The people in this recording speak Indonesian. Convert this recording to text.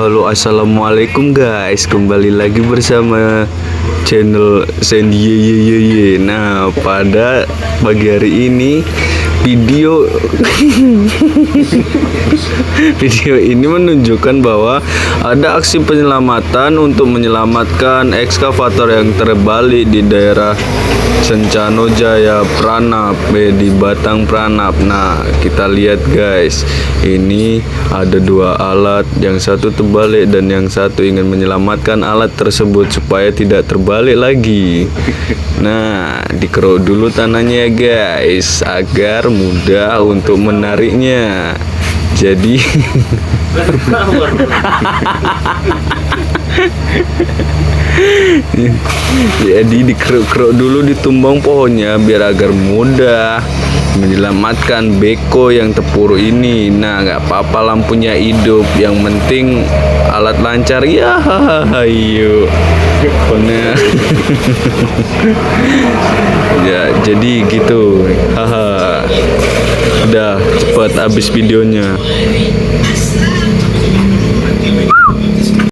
Halo, assalamualaikum guys, kembali lagi bersama channel Sandy Ye. Nah, pada pagi hari ini video video ini menunjukkan bahwa ada aksi penyelamatan untuk menyelamatkan ekskavator yang terbalik di daerah Sencano Jaya Pranap di Batang Pranap. Nah, kita lihat guys, ini ada dua alat, yang satu terbalik dan yang satu ingin menyelamatkan alat tersebut supaya tidak terbalik lagi. Nah, dikeruk dulu tanahnya ya guys, agar mudah untuk menariknya. Jadi jadi dikeruk-keruk dulu, ditumbang pohonnya biar agar mudah menyelamatkan beko yang terpuruk ini. Nah, nggak apa-apa lampunya hidup, yang penting alat lancar ya. Ayo nah. Ya jadi gitu. Haha, udah cepet habis videonya.